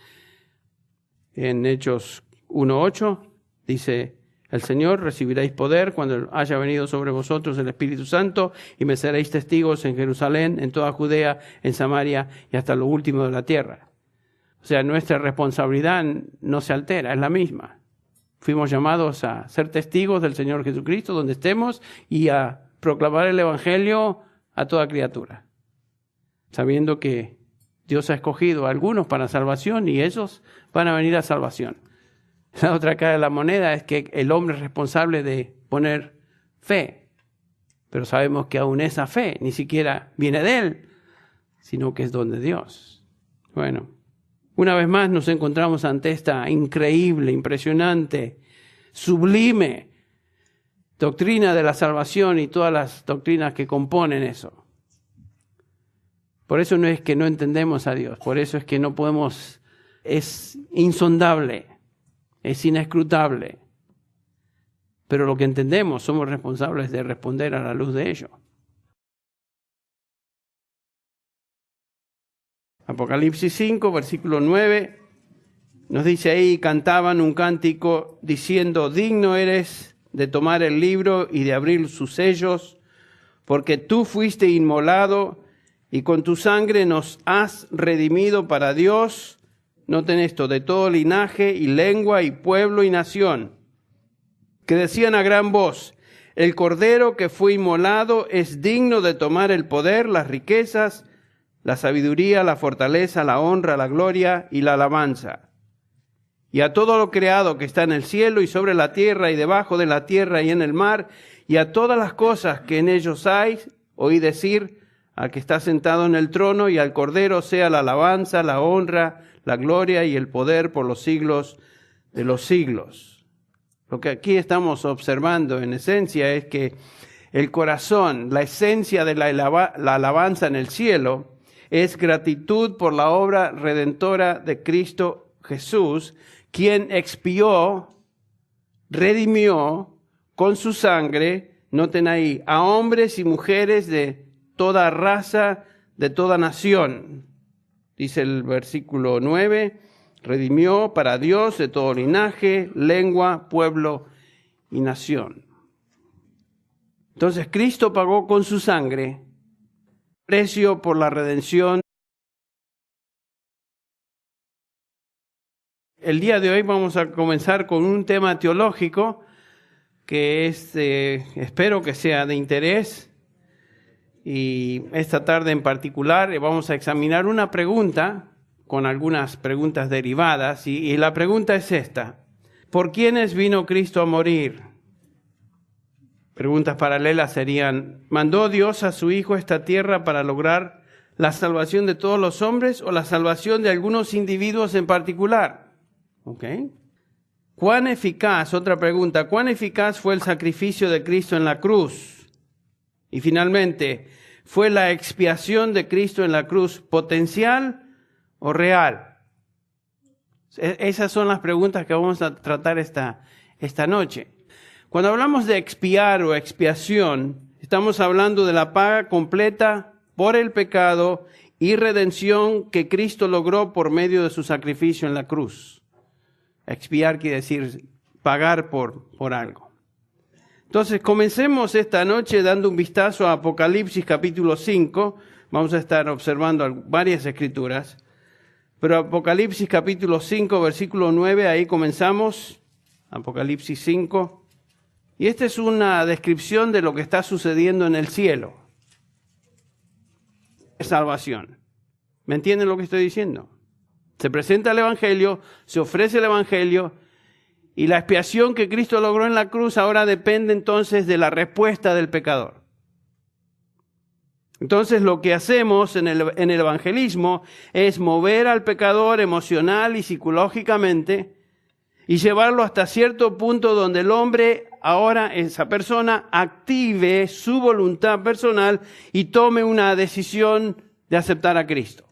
En Hechos 1:8 dice: el Señor, recibiréis poder cuando haya venido sobre vosotros el Espíritu Santo, y me seréis testigos en Jerusalén, en toda Judea, en Samaria y hasta lo último de la tierra. O sea, nuestra responsabilidad no se altera, es la misma. Fuimos llamados a ser testigos del Señor Jesucristo donde estemos y a proclamar el Evangelio a toda criatura, sabiendo que Dios ha escogido a algunos para salvación y esos van a venir a salvación. La otra cara de la moneda es que el hombre es responsable de poner fe, pero sabemos que aún esa fe ni siquiera viene de Él, sino que es don de Dios. Bueno, una vez más nos encontramos ante esta increíble, impresionante, sublime doctrina de la salvación y todas las doctrinas que componen eso. Por eso no es que no entendemos a Dios, por eso es que no podemos, es insondable, es inescrutable. Pero lo que entendemos, somos responsables de responder a la luz de ello. Apocalipsis 5, versículo 9, nos dice ahí: cantaban un cántico diciendo: digno eres de tomar el libro y de abrir sus sellos, porque tú fuiste inmolado y con tu sangre nos has redimido para Dios. Noten esto: de todo linaje y lengua y pueblo y nación, que decían a gran voz: el Cordero que fue inmolado es digno de tomar el poder, las riquezas, la sabiduría, la fortaleza, la honra, la gloria y la alabanza. Y a todo lo creado que está en el cielo y sobre la tierra y debajo de la tierra y en el mar, y a todas las cosas que en ellos hay, oí decir al que está sentado en el trono y al Cordero sea la alabanza, la honra, la gloria y el poder por los siglos de los siglos. Lo que aquí estamos observando en esencia es que el corazón, la esencia de la alabanza en el cielo, es gratitud por la obra redentora de Cristo Jesús, quien expió, redimió con su sangre, noten ahí, a hombres y mujeres de toda raza, de toda nación. Dice el versículo 9, redimió para Dios de todo linaje, lengua, pueblo y nación. Entonces Cristo pagó con su sangre precio por la redención. El día de hoy vamos a comenzar con un tema teológico que es, espero que sea de interés. Y esta tarde en particular vamos a examinar una pregunta con algunas preguntas derivadas. Y la pregunta es esta: ¿por quiénes vino Cristo a morir? Preguntas paralelas serían: ¿mandó Dios a su Hijo a esta tierra para lograr la salvación de todos los hombres o la salvación de algunos individuos en particular? ¿Ok? ¿Cuán eficaz, otra pregunta, cuán eficaz fue el sacrificio de Cristo en la cruz? Y finalmente, ¿fue la expiación de Cristo en la cruz potencial o real? Esas son las preguntas que vamos a tratar esta noche. Cuando hablamos de expiar o expiación, estamos hablando de la paga completa por el pecado y redención que Cristo logró por medio de su sacrificio en la cruz. Expiar quiere decir pagar por algo. Entonces, comencemos esta noche dando un vistazo a Apocalipsis capítulo 5. Vamos a estar observando varias escrituras. Pero Apocalipsis capítulo 5, versículo 9, ahí comenzamos. Apocalipsis 5. Y esta es una descripción de lo que está sucediendo en el cielo. Salvación. ¿Me entienden lo que estoy diciendo? Se presenta el Evangelio, se ofrece el Evangelio, y la expiación que Cristo logró en la cruz ahora depende entonces de la respuesta del pecador. Entonces lo que hacemos en el evangelismo es mover al pecador emocional y psicológicamente y llevarlo hasta cierto punto donde el hombre, ahora esa persona, active su voluntad personal y tome una decisión de aceptar a Cristo.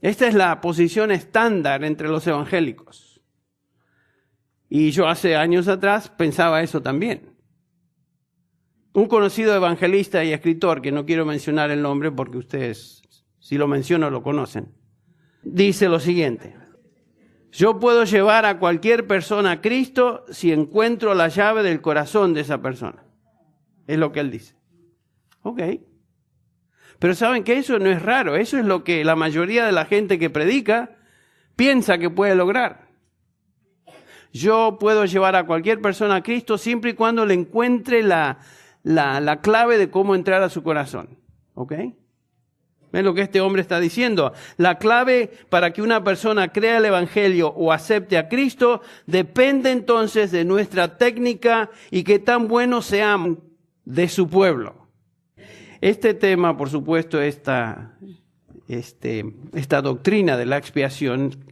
Esta es la posición estándar entre los evangélicos. Y yo hace años atrás pensaba eso también. Un conocido evangelista y escritor, que no quiero mencionar el nombre porque ustedes, si lo menciono, lo conocen, dice lo siguiente: yo puedo llevar a cualquier persona a Cristo si encuentro la llave del corazón de esa persona. Es lo que él dice. Ok. Pero saben que eso no es raro, eso es lo que la mayoría de la gente que predica piensa que puede lograr. Yo puedo llevar a cualquier persona a Cristo siempre y cuando le encuentre la clave de cómo entrar a su corazón. ¿Ok? ¿Ven lo que este hombre está diciendo? La clave para que una persona crea el Evangelio o acepte a Cristo depende entonces de nuestra técnica y qué tan buenos seamos de su pueblo. Este tema, por supuesto, esta doctrina de la expiación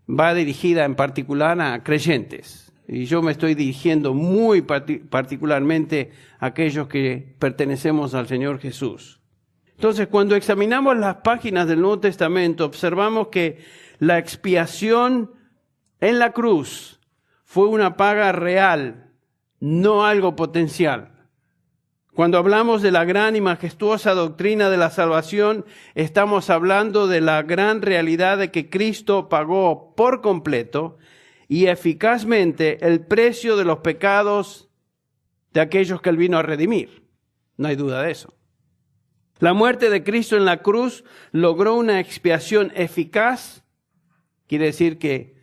va dirigida en particular a creyentes. Y yo me estoy dirigiendo muy particularmente a aquellos que pertenecemos al Señor Jesús. Entonces, cuando examinamos las páginas del Nuevo Testamento, observamos que la expiación en la cruz fue una paga real, no algo potencial. Cuando hablamos de la gran y majestuosa doctrina de la salvación, estamos hablando de la gran realidad de que Cristo pagó por completo y eficazmente el precio de los pecados de aquellos que Él vino a redimir. No hay duda de eso. La muerte de Cristo en la cruz logró una expiación eficaz, quiere decir que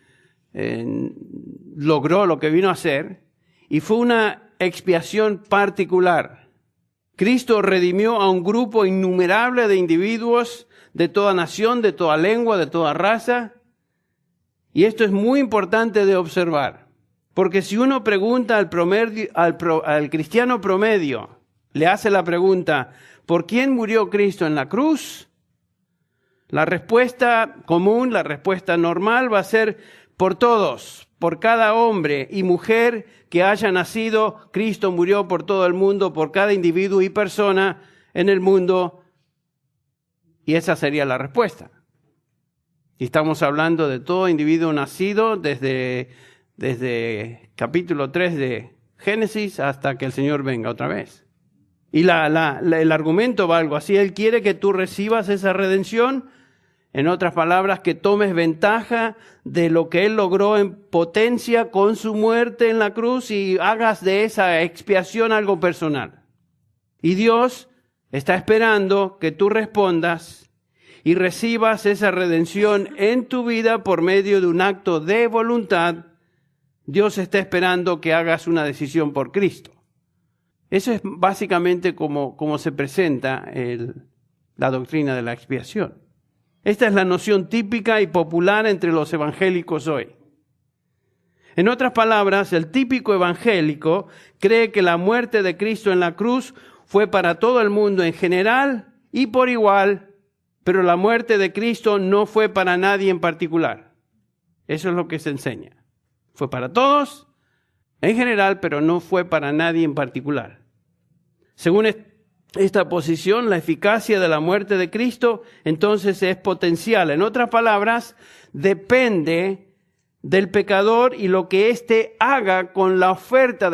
logró lo que vino a hacer, y fue una expiación particular. Cristo redimió a un grupo innumerable de individuos de toda nación, de toda lengua, de toda raza. Y esto es muy importante de observar, porque si uno pregunta al cristiano promedio, le hace la pregunta, ¿por quién murió Cristo en la cruz? La respuesta común, la respuesta normal va a ser por todos, por cada hombre y mujer que haya nacido. Cristo murió por todo el mundo, por cada individuo y persona en el mundo. Y esa sería la respuesta. Y estamos hablando de todo individuo nacido desde capítulo 3 de Génesis hasta que el Señor venga otra vez. Y el argumento va algo así. Él quiere que tú recibas esa redención. En otras palabras, que tomes ventaja de lo que Él logró en potencia con su muerte en la cruz y hagas de esa expiación algo personal. Y Dios está esperando que tú respondas y recibas esa redención en tu vida por medio de un acto de voluntad. Dios está esperando que hagas una decisión por Cristo. Eso es básicamente como se presenta la doctrina de la expiación. Esta es la noción típica y popular entre los evangélicos hoy. En otras palabras, el típico evangélico cree que la muerte de Cristo en la cruz fue para todo el mundo en general y por igual, pero la muerte de Cristo no fue para nadie en particular. Eso es lo que se enseña. Fue para todos en general, pero no fue para nadie en particular. Según esta posición, la eficacia de la muerte de Cristo entonces es potencial. En otras palabras, depende del pecador y lo que éste haga con la oferta de